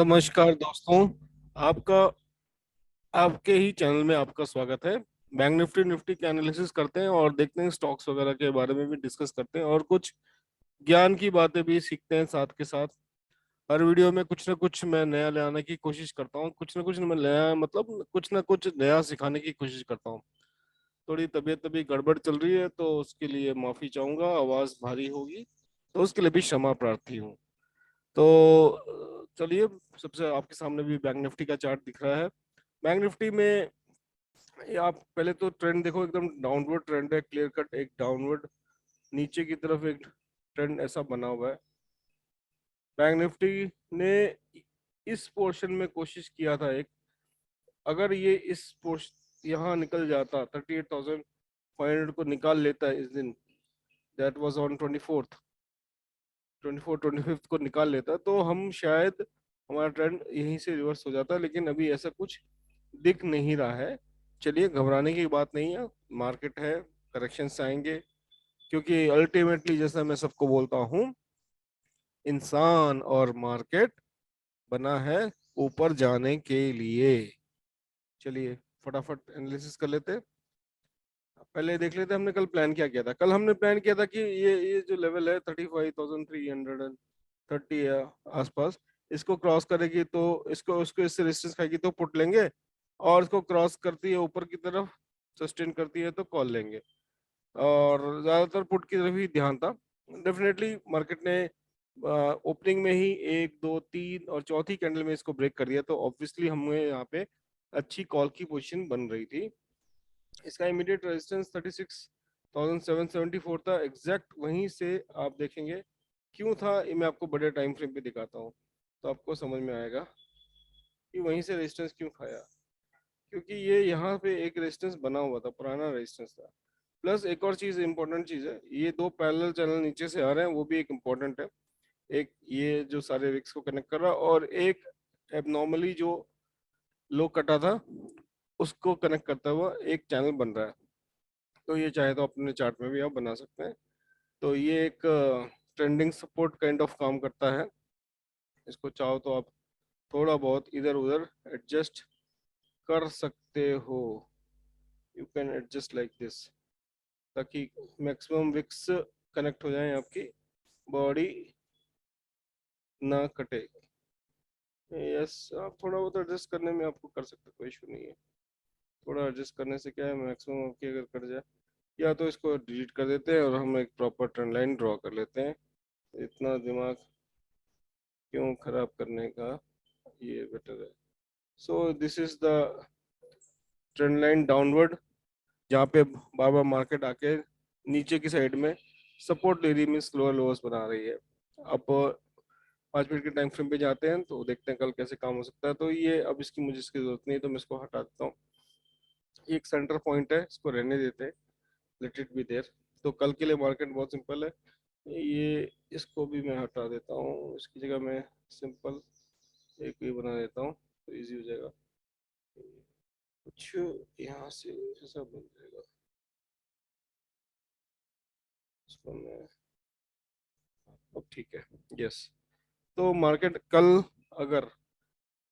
नमस्कार दोस्तों। आपका आपके ही चैनल में आपका स्वागत है। बैंक निफ्टी निफ्टी के एनालिसिस करते हैं और देखते हैं, स्टॉक्स वगैरह के बारे में भी डिस्कस करते हैं और कुछ ज्ञान की बातें भी सीखते हैं साथ के साथ। हर वीडियो में कुछ ना कुछ मैं नया ले आने की कोशिश करता हूँ, कुछ ना कुछ मैं नया मतलब कुछ ना कुछ नया सिखाने की कोशिश करता हूँ। थोड़ी तबीयत अभी गड़बड़ चल रही है तो उसके लिए माफी चाहूंगा, आवाज भारी होगी तो उसके लिए भी क्षमा प्रार्थी हूँ। तो चलिए, सबसे आपके सामने भी बैंक निफ्टी का चार्ट दिख रहा है। बैंक निफ्टी में ये आप पहले तो ट्रेंड देखो, एकदम डाउनवर्ड ट्रेंड है, क्लियर कट एक डाउनवर्ड नीचे की तरफ एक ट्रेंड ऐसा बना हुआ है। बैंक निफ्टी ने इस पोर्शन में कोशिश किया था एक, अगर ये इस पोर्शन यहाँ निकल जाता 38,500 को निकाल लेता है इस दिन, दैट वाज ऑन 25th को निकाल लेता तो हम शायद हमारा ट्रेंड यहीं से रिवर्स हो जाता, लेकिन अभी ऐसा कुछ दिख नहीं रहा है। चलिए, घबराने की बात नहीं है, मार्केट है, करेक्शंस आएंगे, क्योंकि अल्टीमेटली जैसा मैं सबको बोलता हूँ, इंसान और मार्केट बना है ऊपर जाने के लिए। चलिए फटाफट एनालिसिस कर लेते हैं। पहले देख लेते हैं हमने कल प्लान क्या किया था। कल हमने प्लान किया था कि ये जो लेवल है 35,330 आसपास, इसको क्रॉस करेगी तो इसको उसको इससे रेजिस्टेंस खाएगी तो पुट लेंगे, और इसको क्रॉस करती है ऊपर की तरफ, सस्टेन करती है तो कॉल लेंगे। और ज्यादातर पुट की तरफ ही ध्यान था। डेफिनेटली मार्केट ने ओपनिंग में ही एक दो तीन और चौथी कैंडल में इसको ब्रेक कर दिया, तो ऑब्वियसली हमें यहाँ पे अच्छी कॉल की पोजीशन बन रही थी। इसका इमीडिएट रेजिस्टेंस 36,774 था, एग्जैक्ट वहीं से आप देखेंगे। क्यों था ये मैं आपको बड़े टाइम फ्रेम पे दिखाता हूँ तो आपको समझ में आएगा कि वहीं से रेजिस्टेंस क्यों खाया। क्योंकि ये यहाँ पे एक रेजिस्टेंस बना हुआ था, पुराना रेजिस्टेंस था। प्लस एक और चीज, इंपॉर्टेंट चीज है, ये दो पैरेलल चैनल नीचे से आ रहे हैं, वो भी एक इम्पोर्टेंट है। एक ये जो सारे विक्स को कनेक्ट कर रहा है, और एक एबनॉर्मली जो लो कटा था उसको कनेक्ट करता हुआ एक चैनल बन रहा है। तो ये चाहे तो अपने चार्ट में भी आप बना सकते हैं। तो ये एक ट्रेंडिंग सपोर्ट काइंड ऑफ काम करता है। इसको चाहो तो आप थोड़ा बहुत इधर उधर एडजस्ट कर सकते हो। You can adjust like this, ताकि मैक्सिमम विक्स कनेक्ट हो जाए, आपकी बॉडी ना कटे। यस, आप थोड़ा बहुत एडजस्ट करने में आपको कर सकते हो, कोई इशू नहीं है। थोड़ा एडजस्ट करने से क्या है, मैक्सिमम आपकी अगर कट जाए, या तो इसको डिलीट कर देते हैं और हम एक प्रॉपर ट्रेंड लाइन ड्रॉ कर लेते हैं। इतना दिमाग क्यों खराब करने का, ये बेटर है। So this is the trend line downward, जहाँ पे बार बार मार्केट आके नीचे की साइड में सपोर्ट ले रही है, मीन्स लोअर लोअर्स बना रही है। अब 5 मिनट के टाइम फ्रेम पे जाते हैं तो देखते हैं कल कैसे काम हो सकता है। तो ये अब इसकी मुझे इसकी जरूरत नहीं है तो मैं इसको हटा देता हूँ। ये एक सेंटर पॉइंट है, इसको रहने देते हैं, लेट इट बी देयर। तो कल के लिए मार्केट बहुत सिंपल है। ये इसको भी मैं हटा देता हूँ, इसकी जगह मैं सिंपल एक ये बना देता हूँ तो इजी हो जाएगा। कुछ यहाँ से ऐसा बन जाएगा, इसको मैं, अब ठीक है। यस, तो मार्केट कल अगर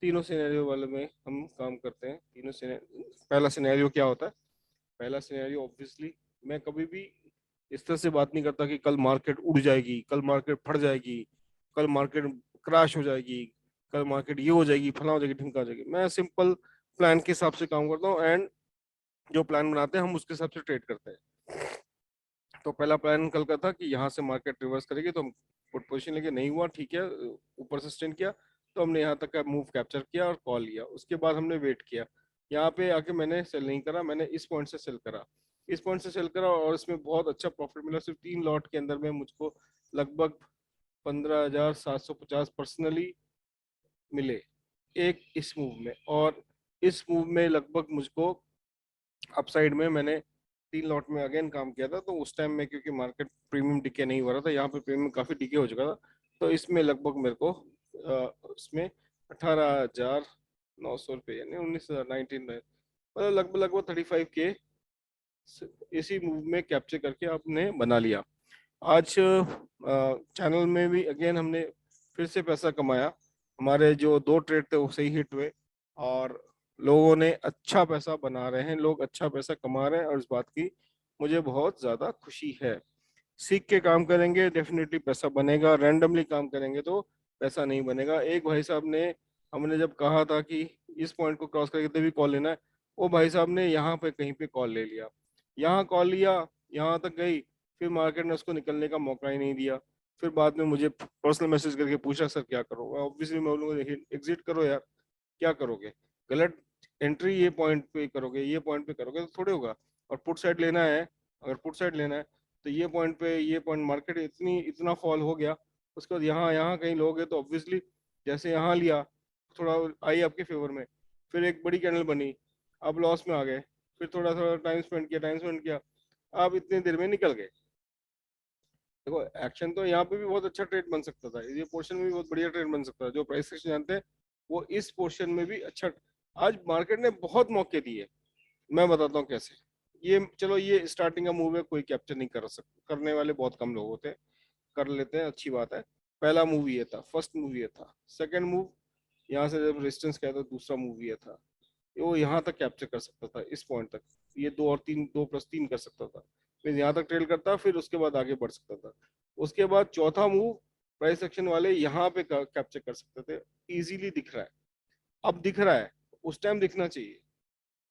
तीनों सिनेरियो वाले में हम काम करते हैं, तीनों सिनेरियो, पहला सिनेरियो क्या होता है? पहला सिनेरियो ऑब्वियसली, मैं कभी भी इस तरह से बात नहीं करता कि कल मार्केट उड़ जाएगी, कल मार्केट फट जाएगी, कल मार्केट क्रैश हो जाएगी, कल मार्केट ये हो जाएगी, फला हो जाएगी, ढिमका हो जाएगी। मैं सिंपल प्लान के हिसाब से काम करता हूँ, एंड जो प्लान बनाते हैं हम उसके हिसाब से ट्रेड करते हैं। तो पहला प्लान कल का था कि यहाँ से मार्केट रिवर्स करेगी तो हम पुट पोजीशन लेके, नहीं हुआ ठीक है, ऊपर सस्टेन किया तो हमने यहाँ तक का मूव कैप्चर किया और कॉल लिया। उसके बाद हमने वेट किया, यहाँ पे आके मैंने सेल नहीं करा, मैंने इस पॉइंट से सेल करा, इस पॉइंट से सेल करा, और इसमें बहुत अच्छा प्रॉफिट मिला। सिर्फ 3 लॉट के अंदर में मुझको लगभग 15,750 पर्सनली मिले, एक इस मूव में। और इस मूव में लगभग मुझको अपसाइड में मैंने 3 लॉट में अगेन काम किया था। तो उस टाइम में क्योंकि मार्केट प्रीमियम डिके नहीं हो रहा था, यहाँ पे प्रीमियम काफी डिके हो चुका था, तो इसमें लगभग मेरे को इसमें 18,900 रुपये, यानी 19,000, 19, मतलब लगभग लगभग 35K इसी मूव में कैप्चर करके आपने बना लिया। आज चैनल में भी अगेन हमने फिर से पैसा कमाया। हमारे जो 2 ट्रेड थे वो सही हिट हुए और लोगों ने अच्छा पैसा बना रहे हैं, लोग अच्छा पैसा कमा रहे हैं और इस बात की मुझे बहुत ज्यादा खुशी है। सीख के काम करेंगे डेफिनेटली पैसा बनेगा, रैंडमली काम करेंगे तो पैसा नहीं बनेगा। एक भाई साहब ने, हमने जब कहा था कि इस पॉइंट को क्रॉस करके तभी कॉल लेना है, वो भाई साहब ने यहाँ पे कहीं पे कॉल ले लिया, यहाँ कॉल लिया, यहाँ तक गई, फिर मार्केट ने उसको निकलने का मौका ही नहीं दिया। फिर बाद में मुझे पर्सनल मैसेज करके पूछा सर क्या करो, ऑब्वियसली मैं बोलूँगा एग्जिट करो यार, क्या करोगे, गलत एंट्री ये पॉइंट पे करोगे, ये पॉइंट पे करोगे तो थोड़े होगा। और पुट साइड लेना है, अगर पुट साइड लेना है तो ये पॉइंट पे, ये पॉइंट मार्केट इतनी इतना फॉल हो गया, उसके बाद यहाँ यहाँ कहीं लोगे तो ऑब्वियसली जैसे यहाँ लिया थोड़ा आई आपके फेवर में, फिर एक बड़ी कैंडल बनी, अब लॉस में आ गए, फिर थोड़ा थोड़ा टाइम स्पेंड किया, आप इतनी देर में निकल गए। देखो एक्शन तो यहाँ पे भी बहुत अच्छा ट्रेड बन सकता था, ये पोर्शन में भी बहुत बढ़िया ट्रेड बन सकता था, जो प्राइस एक्शन जानते हैं वो इस पोर्शन में भी अच्छा। आज मार्केट ने बहुत मौके दिए, मैं बताता हूँ कैसे। ये चलो ये स्टार्टिंग का मूव है, कोई कैप्चर नहीं कर सकता, करने वाले बहुत कम लोग होते हैं, कर लेते हैं अच्छी बात है। पहला मूव ये था, फर्स्ट मूव ये था, सेकंड मूव यहाँ से जब रेजिस्टेंस किया था, दूसरा मूव ये था, वो यहाँ तक कैप्चर कर सकता था, इस पॉइंट तक, ये 2 और 3, 2+3 कर सकता था, फिर यहाँ तक ट्रेल करता, फिर उसके बाद आगे बढ़ सकता था। उसके बाद चौथा मूव प्राइस एक्शन वाले यहाँ पे कैप्चर कर सकते थे, इजीली दिख रहा है, अब दिख रहा है, उस टाइम दिखना चाहिए।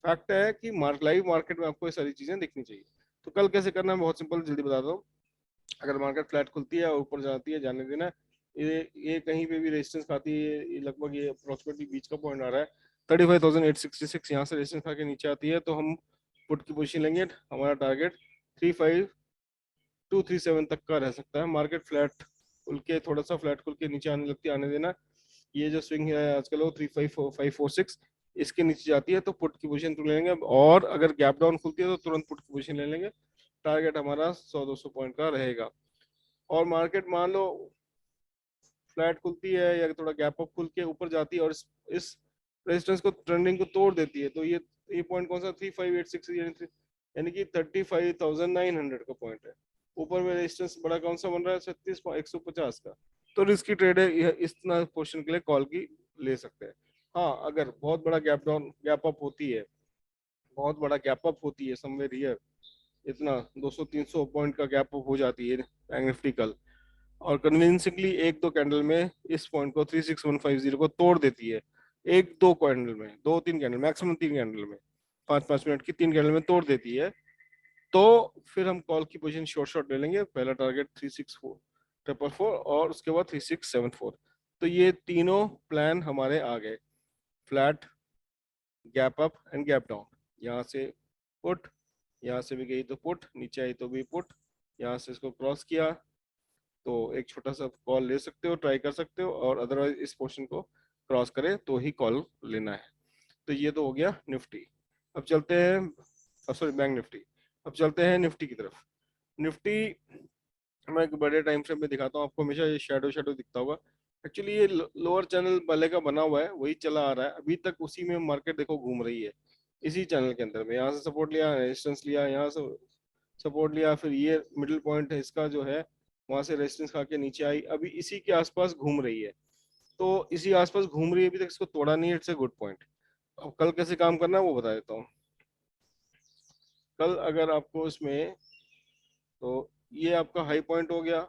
फैक्ट है कि लाइव मार्केट में आपको ये सारी चीजें दिखनी चाहिए। तो कल कैसे करना है बहुत सिंपल, जल्दी बता दो। अगर मार्केट फ्लैट खुलती है और ऊपर जाती है, जाने देना। ये कहीं पे भी रेजिस्टेंस खाती है, ये लगभग ये अप्रोक्सीमेटली बीच का पॉइंट आ रहा है 35,866, यहाँ से रेजिस्टेंस खा के नीचे आती है तो हम पुट की पोजीशन लेंगे। हमारा टारगेट 35,237 तक का रह सकता है। मार्केट फ्लैट खुल के, थोड़ा सा फ्लैट खुल के नीचे आने लगती है, आने देना। ये जो स्विंग है आजकल वो 354546 इसके नीचे जाती है तो पुट की पोजीशन तो ले लेंगे, और अगर गैप डाउन खुलती है तो तुरंत पुट की पोजीशन ले लेंगे। टारगेट हमारा 100-200 पॉइंट का रहेगा। और मार्केट मान लो फ्लैट खुलती है या थोड़ा गैप अप खुल के ऊपर जाती है और इस रेजिस्टेंस को, ट्रेंडिंग को तोड़ देती है, तो ये पॉइंट कौन सा, 3586, यानी कि 35,900 का पॉइंट है। ऊपर में रेजिस्टेंस बड़ा कौन सा बन रहा है, 36,150 का। तो रिस्की ट्रेड है, यह इतना पोर्शन के लिए कॉल की ले सकते हैं। हाँ अगर बहुत बड़ा गैप डाउन गैप अप होती है, बहुत बड़ा गैप अप होती है समवेयर हियर, इतना 200-300 पॉइंट का गैप अप हो जाती है बैंक निफ्टी कल, और कन्विंसिंगली एक दो कैंडल में इस पॉइंट को 36150 को तोड़ देती है, एक दो कैंडल में, 2-3 कैंडल, मैक्सिमम 3 कैंडल में, 5-5 मिनट की 3 कैंडल में तोड़ देती है, तो फिर हम कॉल की पोजीशन शॉर्ट शॉर्ट ले लेंगे। पहला टारगेट 36444 और उसके बाद 3674। तो ये तीनों प्लान हमारे आ गए, flat, gap up and gap down. यहाँ से पुट, यहाँ से भी गई तो पुट, नीचे आई तो भी पुट, यहाँ से इसको क्रॉस किया तो एक छोटा सा कॉल ले सकते हो, ट्राई कर सकते हो, और अदरवाइज इस पोर्शन को क्रॉस करे तो ही कॉल लेना है। तो ये तो हो गया निफ्टी। अब चलते हैं, सॉरी बैंक निफ्टी। अब चलते हैं निफ्टी की तरफ। निफ्टी मैं एक बड़े टाइम फ्रेम में दिखाता हूँ आपको, हमेशा ये शैडो शैडो दिखता होगा। एक्चुअली ये लोअर चैनल पहले का बना हुआ है, वही चला आ रहा है अभी तक, उसी में मार्केट देखो घूम रही है, इसी चैनल के अंदर में। यहाँ से सपोर्ट लिया, रेजिस्टेंस लिया, यहाँ से सपोर्ट लिया, फिर ये मिडिल पॉइंट है इसका जो है, वहां से रेजिस्टेंस खा के नीचे आई, अभी इसी के आसपास घूम रही है। तो इसी आसपास घूम रही है अभी तक, इसको तोड़ा नहीं है, इट्स ए गुड पॉइंट। अब कल कैसे काम करना है वो बता देता हूँ। कल अगर आपको इसमें, तो ये आपका हाई पॉइंट हो गया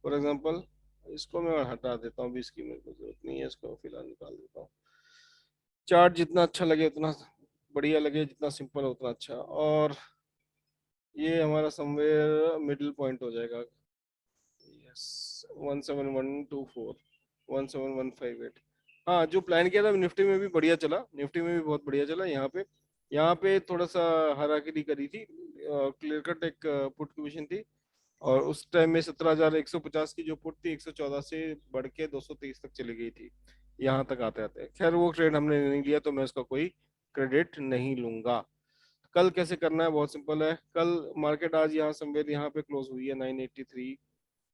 फॉर एग्जांपल, इसको मैं हटा देता हूँ, अभी इसकी मेरे को जरूरत नहीं है, इसको फिलहाल निकाल देता हूँ। चार्ट जितना अच्छा लगे उतना बढ़िया लगे, जितना सिंपल है उतना अच्छा। और ये हमारा समवेयर मिडिल पॉइंट हो जाएगा, यस, 17124, 17158। हाँ जो प्लान किया था निफ्टी में भी बढ़िया चला, निफ्टी में भी बहुत बढ़िया चला। यहाँ पे थोड़ा सा हाराकिरी करी थी, क्लियर कट एक पुट की पोजीशन थी, और उस टाइम में 17,150 की जो पुट थी 114 से बढ़ के 223 तक चली गई थी, यहाँ तक आते आते। खैर वो ट्रेड हमने नहीं लिया तो मैं उसका कोई क्रेडिट नहीं लूंगा। कल कैसे करना है बहुत सिंपल है। कल मार्केट आज यहाँ समवेयर यहाँ पे क्लोज हुई है, 983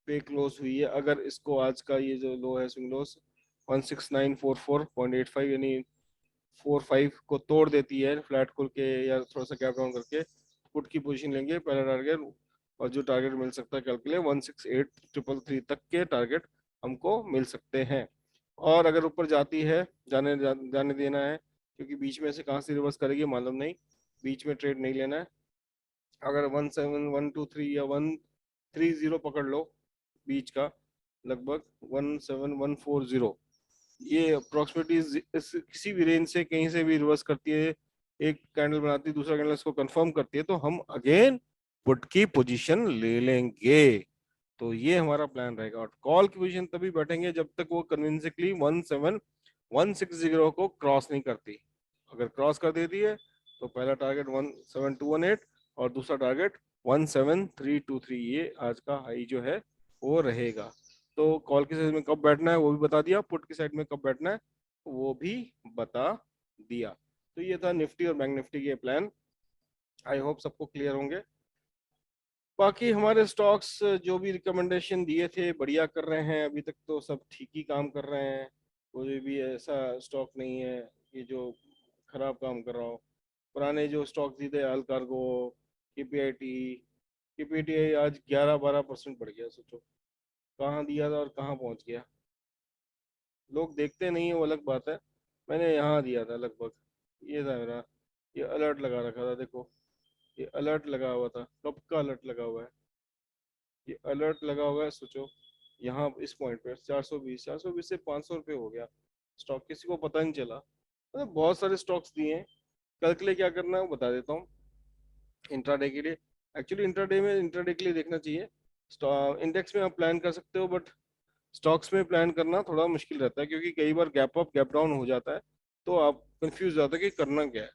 पे क्लोज हुई है। अगर इसको आज का ये जो लो है, स्विंग लोस 16944.85 यानी 45 को तोड़ देती है फ्लैट खोल के या थोड़ा सा गैप डाउन करके, पुट की पोजीशन लेंगे पहला टारगेट। और जो टारगेट मिल सकता है कल के लिए 168,333 तक के टारगेट हमको मिल सकते हैं। और अगर ऊपर जाती है, जाने देना है, क्योंकि बीच में से कहाँ से रिवर्स करेगी मालूम नहीं, बीच में ट्रेड नहीं लेना है। अगर 17,123 या 130 पकड़ लो बीच का, लगभग 17,140, ये अप्रोक्सीमेटली किसी भी रेंज से कहीं से भी रिवर्स करती है, एक कैंडल बनाती है, दूसरा कैंडल इसको कंफर्म करती है, तो हम अगेन पुट की पोजीशन ले लेंगे। तो ये हमारा प्लान रहेगा। और कॉल की पोजीशन तभी बैठेंगे जब तक वो कन्विंसिंगली 17,160 को क्रॉस नहीं करती। अगर क्रॉस कर देती है तो पहला टारगेट 17,218 और दूसरा टारगेट 17,323, ये आज का हाई जो है वो रहेगा। तो कॉल की साइड में कब बैठना है वो भी बता दिया, पुट की साइड में कब बैठना है वो भी बता दिया। तो ये था निफ्टी और बैंक निफ्टी के प्लान। आई होप सबको क्लियर होंगे। बाकी हमारे स्टॉक्स जो भी रिकमेंडेशन दिए थे बढ़िया कर रहे हैं, अभी तक तो सब ठीक ही काम कर रहे हैं। कोई भी ऐसा स्टॉक नहीं है कि जो खराब काम कर रहा हो। पुराने जो स्टॉक दिए थे, अल कार्गो, केपीआईटी, केपीआईटी आज 11-12% बढ़ गया। सोचो कहाँ दिया था और कहाँ पहुंच गया। लोग देखते नहीं है वो अलग बात है। मैंने यहाँ दिया था लगभग, ये था मेरा, ये अलर्ट लगा रखा था, देखो ये अलर्ट लगा हुआ था, कब का अलर्ट लगा हुआ है, ये अलर्ट लगा हुआ है। सोचो यहाँ इस पॉइंट पे 420 से 500 रुपये हो गया स्टॉक, किसी को पता नहीं चला। मतलब बहुत सारे स्टॉक्स दिए हैं। कल के लिए क्या करना है वो बता देता हूँ। इंट्राडे के लिए, एक्चुअली इंट्राडे में, इंट्राडे के लिए देखना चाहिए। इंडेक्स में आप प्लान कर सकते हो, बट स्टॉक्स में प्लान करना थोड़ा मुश्किल रहता है, क्योंकि कई बार गैप अप गैप डाउन हो जाता है, तो आप कंफ्यूज हो जाते हैं कि करना क्या है।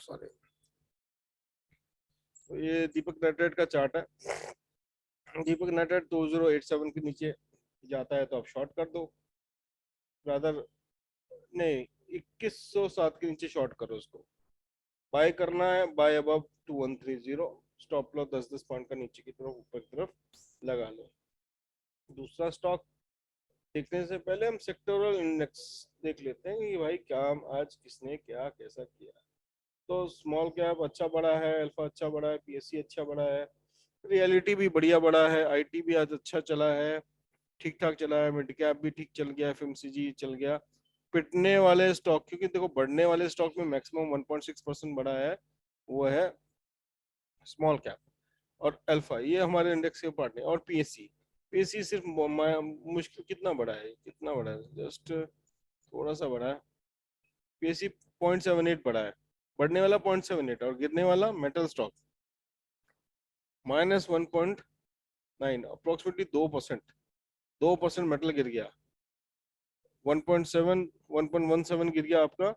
सॉरी। तो ये दीपक नाइट्रेट का चार्ट है। दीपक नाइट्रेट 2087 के नीचे जाता है तो आप शॉर्ट कर दो, रादर नहीं, 2107 के नीचे शॉर्ट करो उसको। बाय करना है buy above 2130, stop loss 10-10 point का नीचे की तरफ ऊपर की तरफ लगा लो। दूसरा स्टॉक देखने से पहले हम सेक्टोरल इंडेक्स देख लेते हैं कि भाई क्या आज किसने क्या कैसा किया। तो स्मॉल कैप अच्छा बढ़ा है, अल्फा अच्छा बढ़ा है, पीएससी अच्छा बढ़ा है, रियलिटी भी बढ़िया बढ़ा है, आईटी भी आज अच्छा चला है, ठीक ठाक चला है, मिड कैप भी ठीक चल गया, एफएमसीजी चल गया। पिटने वाले स्टॉक, क्योंकि देखो बढ़ने वाले स्टॉक में मैक्सिमम 1.6% बढ़ा है, वो है स्मॉल कैप और अल्फा, ये हमारे इंडेक्स के पार्ट है। और पीएससी, पीएससी सिर्फ मुश्किल कितना बड़ा है, कितना बड़ा है, जस्ट थोड़ा सा बड़ा है। पीएससी 0.78 बड़ा है, बढ़ने वाला 0.78, और गिरने वाला मेटल स्टॉक -1.9, अप्रोक्सीमेटली 2%। 2% मेटल गिर गया, 1.7 1.17 गिर गया आपका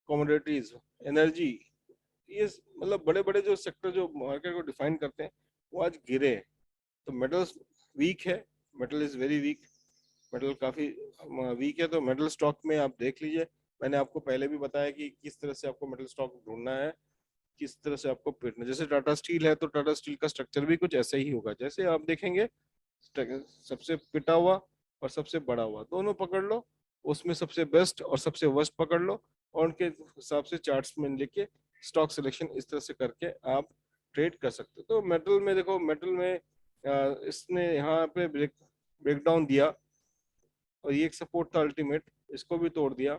कमोडिटीज, एनर्जी। ये मतलब बड़े बड़े जो सेक्टर जो मार्केट को डिफाइन करते हैं वो आज गिरे। तो मेटल्स वीक है, metal is very weak, metal काफी वीक है। तो मेटल स्टॉक में आप देख लीजिए, मैंने आपको पहले भी बताया कि किस तरह से आपको मेटल स्टॉक ढूंढना है, किस तरह से आपको पिटना। जैसे टाटा स्टील है तो टाटा स्टील का स्ट्रक्चर भी कुछ ऐसा ही होगा, जैसे आप देखेंगे सबसे पिटा हुआ और सबसे बड़ा हुआ दोनों पकड़ लो, उसमें सबसे बेस्ट और सबसे वर्स्ट पकड़ लो, और उनके हिसाब से चार्ट्स में लेके स्टॉक सिलेक्शन इस तरह से करके आप ट्रेड कर सकते हो। तो मेटल में देखो, मेटल में इसने यहाँ पे ब्रेकडाउन दिया, और ये एक सपोर्ट था अल्टीमेट, इसको भी तोड़ दिया,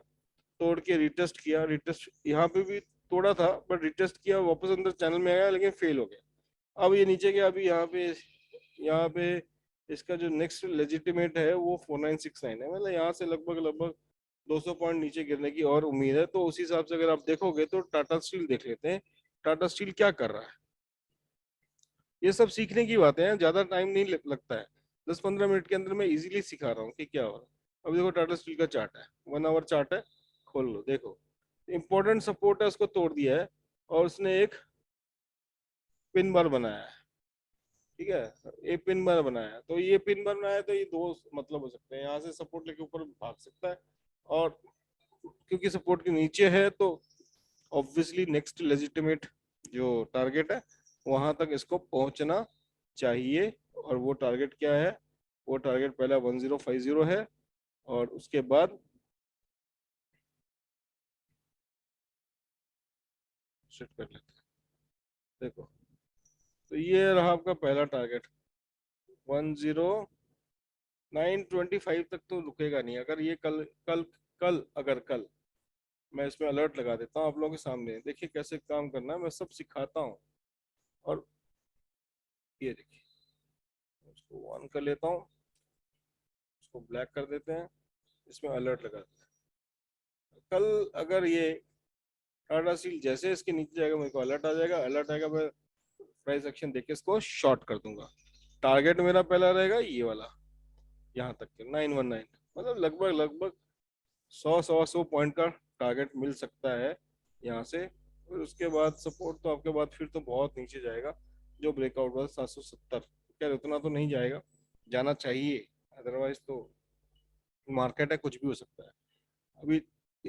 तोड़ के रिटेस्ट किया, रिटेस्ट यहाँ पे भी तोड़ा था, बट रिटेस्ट किया, वापस अंदर चैनल में आया लेकिन फेल हो गया। अब ये नीचे गया, अभी यहाँ पे इसका जो नेक्स्ट लेजिटिमेट है वो 4969 है, मतलब यहाँ से लगभग लगभग 200 पॉइंट नीचे गिरने की और उम्मीद है। तो उसी हिसाब से अगर आप देखोगे तो टाटा स्टील देख लेते हैं, टाटा स्टील क्या कर रहा है। ये सब सीखने की बातें हैं, ज्यादा टाइम नहीं लगता है, 10-15 मिनट के अंदर मैं इजीली सिखा रहा हूँ कि क्या हो रहा है। अब देखो टाटा स्टील का चार्ट है, 1 आवर चार्ट है, खोल लो देखो, इंपॉर्टेंट सपोर्ट है उसको तोड़ दिया है, और उसने एक पिन बार बनाया है। ठीक है, एक पिन बार बनाया है, तो ये पिन बार बनाया है, तो ये दो मतलब हो सकते हैं, यहाँ से सपोर्ट लेके ऊपर भाग सकता है, और क्योंकि सपोर्ट के नीचे है तो ऑब्वियसली नेक्स्ट लेजिटिमेट जो टारगेट है वहां तक इसको पहुंचना चाहिए। और वो टारगेट क्या है, वो टारगेट पहला 1050 है, और उसके बाद सेट कर लेते हैं, देखो। तो ये रहा आपका पहला टारगेट 10, 925 तक तो रुकेगा नहीं। अगर ये कल कल कल अगर कल मैं इसमें अलर्ट लगा देता हूँ आप लोगों के सामने, देखिए कैसे काम करना है, मैं सब सिखाता हूँ। और ये देखिए, उसको ऑन कर लेता हूँ, उसको ब्लैक कर देते हैं, इसमें अलर्ट लगा देते हैं। कल अगर ये टाटा स्टील जैसे इसके नीचे जाएगा, मेरे को अलर्ट आ जाएगा, अलर्ट आएगा, मैं प्राइस एक्शन देके इसको शॉर्ट कर दूंगा। टारगेट मेरा पहला रहेगा ये वाला, यहाँ तक के 919, मतलब लगभग लगभग 100 पॉइंट का टारगेट मिल सकता है यहाँ से। और उसके बाद सपोर्ट तो आपके बाद फिर तो बहुत नीचे जाएगा, जो ब्रेकआउट हुआ 770, क्या उतना तो नहीं जाएगा, जाना चाहिए, अदरवाइज तो मार्केट है, कुछ भी हो सकता है। अभी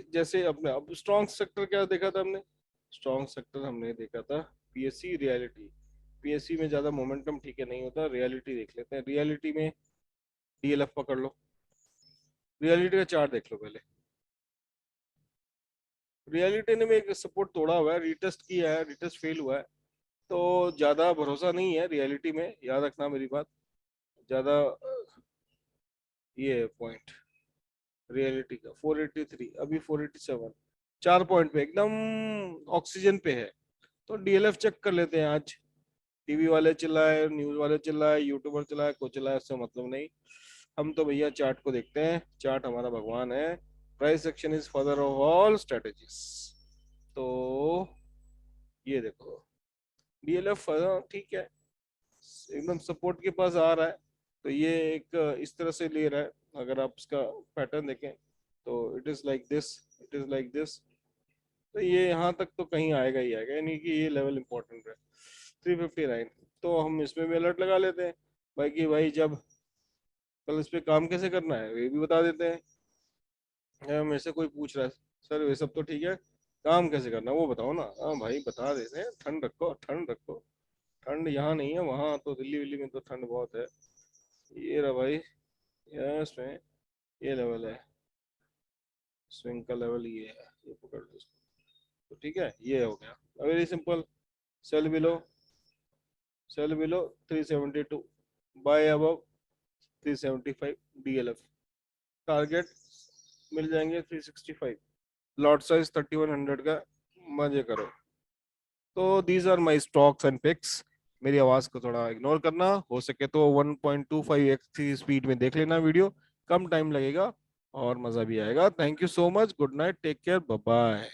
जैसे अपने अब स्ट्रॉन्ग सेक्टर क्या देखा था हमने, स्ट्रॉन्ग सेक्टर हमने देखा था पीएससी रियलिटी। पीएससी में ज्यादा मोमेंटम ठीक है नहीं होता, रियलिटी देख लेते हैं। रियलिटी में डीएलएफ पकड़ लो, रियलिटी का चार्ट देख लो पहले। रियलिटी ने में एक सपोर्ट तोड़ा हुआ है, रिटेस्ट किया है, रिटेस्ट फेल हुआ है, तो ज्यादा भरोसा नहीं है रियलिटी में, याद रखना मेरी बात। ज्यादा ये है पॉइंट रियलिटी का 483, अभी 487, 4 पॉइंट पे एकदम ऑक्सीजन पे है। तो डीएलएफ चेक कर लेते हैं आज। टीवी वाले चिल्लाए, न्यूज वाले चिल्लाए, यूट्यूबर चिल्लाए, को चिल्लाए, उससे मतलब नहीं। हम तो भैया चार्ट को देखते हैं, चार्ट हमारा भगवान है। Price action is father of all strategies. तो ये देखो डीएलएफ ठीक है, एकदम सपोर्ट के पास आ रहा है, तो ये एक इस तरह से ले रहा है। अगर आप इसका पैटर्न देखें तो it is like this, it is like this, तो ये यहाँ तक तो कहीं आएगा ही आएगा, यानी कि ये लेवल इंपॉर्टेंट है 359। तो हम इसमें भी अलर्ट लगा लेते हैं भाई कि भाई जब कल इस पे काम कैसे करना है ये भी बता देते हैं। मेरे से कोई पूछ रहा है सर ये सब तो ठीक है, काम कैसे करना है वो बताओ ना। हाँ भाई बता देते हैं, ठंड रखो ठंड रखो। ठंड यहाँ नहीं है, वहां तो दिल्ली विल्ली में तो ठंड बहुत है। ये रहा भाई, इसमें ये लेवल है, स्विंग का लेवल ये है, ये पकड़ लो इसको। तो ठीक है, ये हो गया very simple. Sell below, sell below 372, buy above 375, DLF target मिल जाएंगे 365, लॉट साइज 3100 का, मजे करो। तो these are my stocks and picks. मेरी आवाज को थोड़ा इग्नोर करना, हो सके तो 1.25x की स्पीड में देख लेना वीडियो, कम टाइम लगेगा और मजा भी आएगा। Thank you so much, good night, take care, bye bye.